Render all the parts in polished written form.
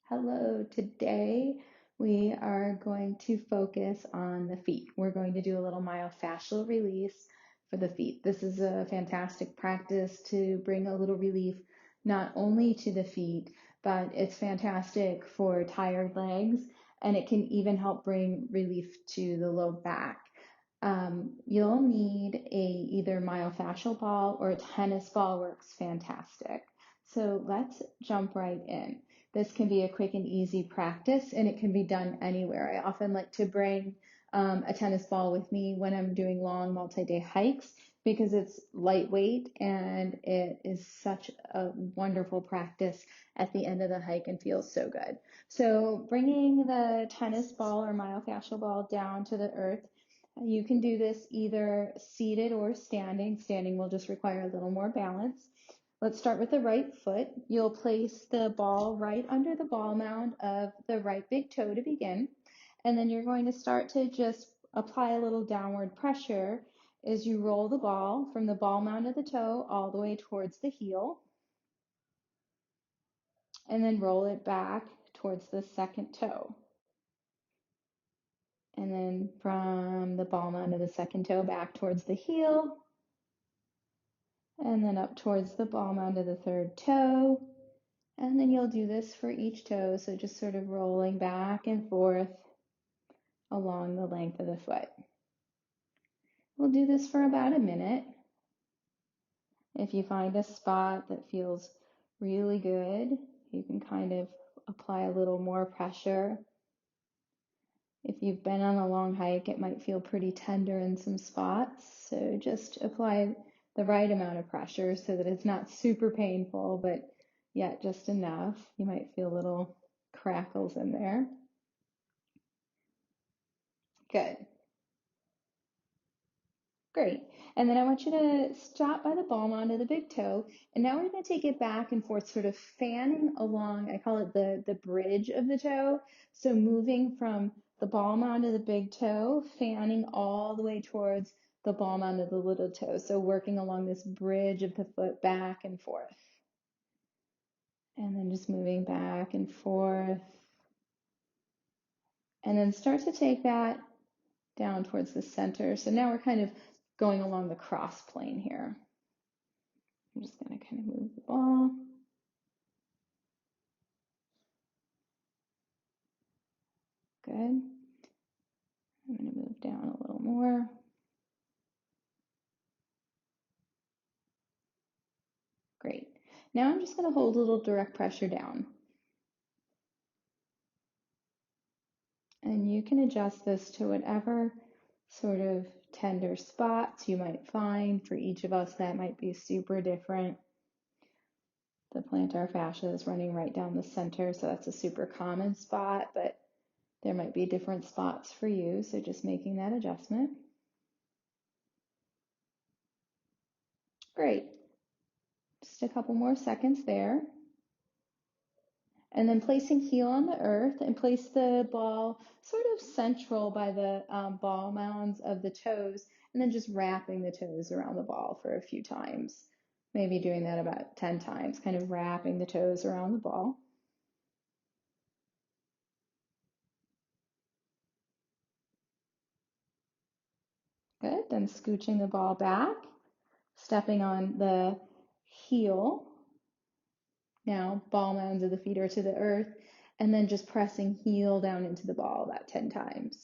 Hello, today we are going to focus on the feet. We're going to do a little myofascial release for the feet. This is a fantastic practice to bring a little relief not only to the feet, but it's fantastic for tired legs and it can even help bring relief to the low back. You'll need either myofascial ball or a tennis ball works fantastic. So let's jump right in. This can be a quick and easy practice and it can be done anywhere. I often like to bring a tennis ball with me when I'm doing long multi-day hikes because it's lightweight and it is such a wonderful practice at the end of the hike and feels so good. So bringing the tennis ball or myofascial ball down to the earth, you can do this either seated or standing. Standing will just require a little more balance. Let's start with the right foot. You'll place the ball right under the ball mound of the right big toe to begin. And then you're going to start to just apply a little downward pressure as you roll the ball from the ball mound of the toe all the way towards the heel. And then roll it back towards the second toe. And then from the ball mound of the second toe back towards the heel. And then up towards the ball mound of the third toe. And then you'll do this for each toe, so just sort of rolling back and forth along the length of the foot. We'll do this for about a minute. If you find a spot that feels really good, you can kind of apply a little more pressure. If you've been on a long hike, it might feel pretty tender in some spots, so just apply the right amount of pressure so that it's not super painful, but yet just enough. You might feel little crackles in there. Good. Great. And then I want you to stop by the ball mound of the big toe. And now we're going to take it back and forth, sort of fanning along. I call it the bridge of the toe. So moving from the ball mound of the big toe, fanning all the way towards the ball mound of the little toe. So working along this bridge of the foot back and forth. And then just moving back and forth. And then start to take that down towards the center. So now we're kind of going along the cross plane here. I'm just going to kind of move the ball. Good. I'm going to move down a little more. Great. Now I'm just going to hold a little direct pressure down. And you can adjust this to whatever sort of tender spots you might find. For each of us, that might be super different. The plantar fascia is running right down the center, so that's a super common spot, but there might be different spots for you, so just making that adjustment. Great. Just a couple more seconds there. And then placing heel on the earth and place the ball sort of central by the ball mounds of the toes, and then just wrapping the toes around the ball for a few times. Maybe doing that about 10 times, kind of wrapping the toes around the ball. Good. Then scooching the ball back, stepping on the heel. Now, ball mounds of the feet are to the earth, and then just pressing heel down into the ball about 10 times.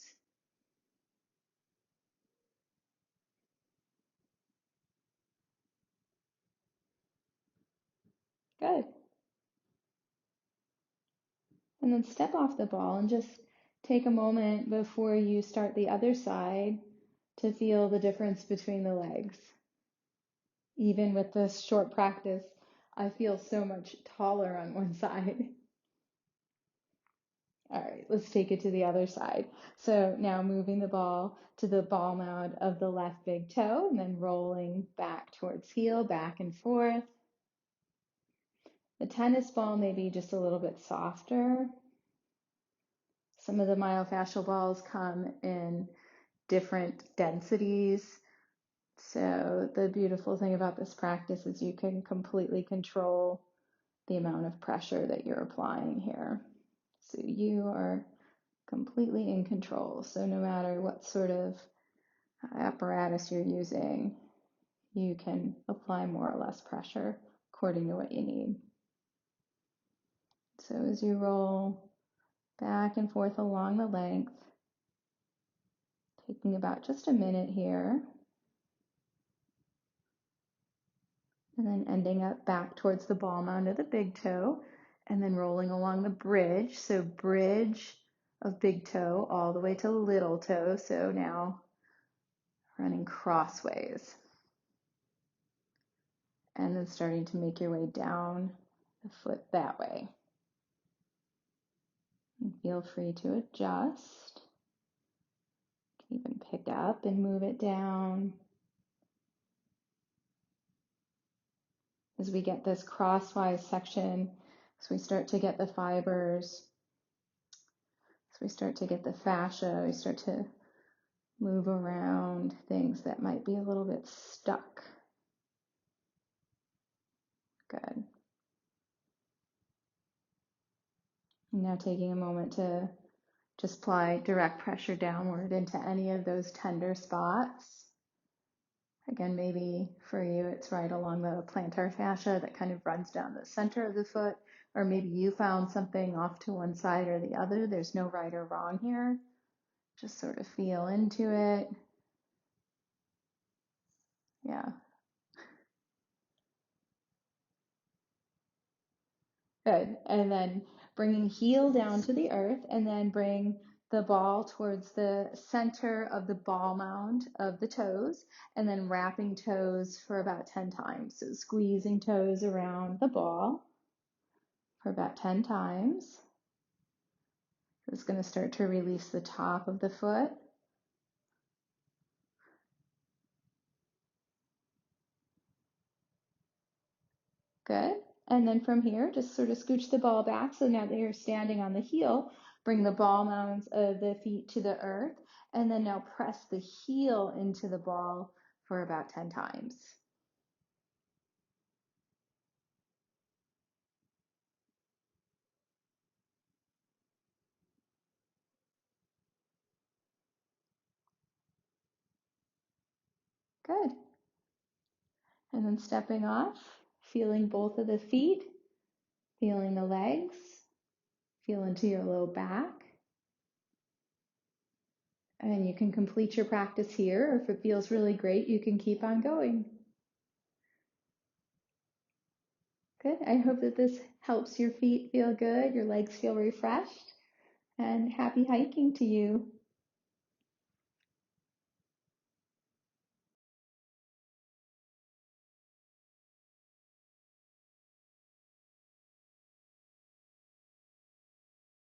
Good. And then step off the ball and just take a moment before you start the other side to feel the difference between the legs. Even with this short practice, I feel so much taller on one side. All right, let's take it to the other side. So now moving the ball to the ball mound of the left big toe and then rolling back towards heel, back and forth. The tennis ball may be just a little bit softer. Some of the myofascial balls come in different densities. So the beautiful thing about this practice is you can completely control the amount of pressure that you're applying here. So you are completely in control. So no matter what sort of apparatus you're using, you can apply more or less pressure according to what you need. So as you roll back and forth along the length, taking about just a minute here, and then ending up back towards the ball mound of the big toe, and then rolling along the bridge. So bridge of big toe all the way to little toe. So now running crossways. And then starting to make your way down the foot that way. And feel free to adjust. You can even pick up and move it down. As we get this crosswise section, as we start to get the fibers, as we start to get the fascia, we start to move around things that might be a little bit stuck. Good. And now taking a moment to just apply direct pressure downward into any of those tender spots. Again, maybe for you it's right along the plantar fascia that kind of runs down the center of the foot, or maybe you found something off to one side or the other. There's no right or wrong here. Just sort of feel into it. Yeah. Good. And then bringing heel down to the earth, and then bring the ball towards the center of the ball mound of the toes, and then wrapping toes for about 10 times. So squeezing toes around the ball for about 10 times. It's going to start to release the top of the foot. Good. And then from here, just sort of scooch the ball back. So now that you're standing on the heel, bring the ball mounds of the feet to the earth. And then now press the heel into the ball for about 10 times. Good. And then stepping off, feeling both of the feet, feeling the legs, feel into your low back. And you can complete your practice here, or if it feels really great, you can keep on going. Good. I hope that this helps your feet feel good, your legs feel refreshed, and happy hiking to you.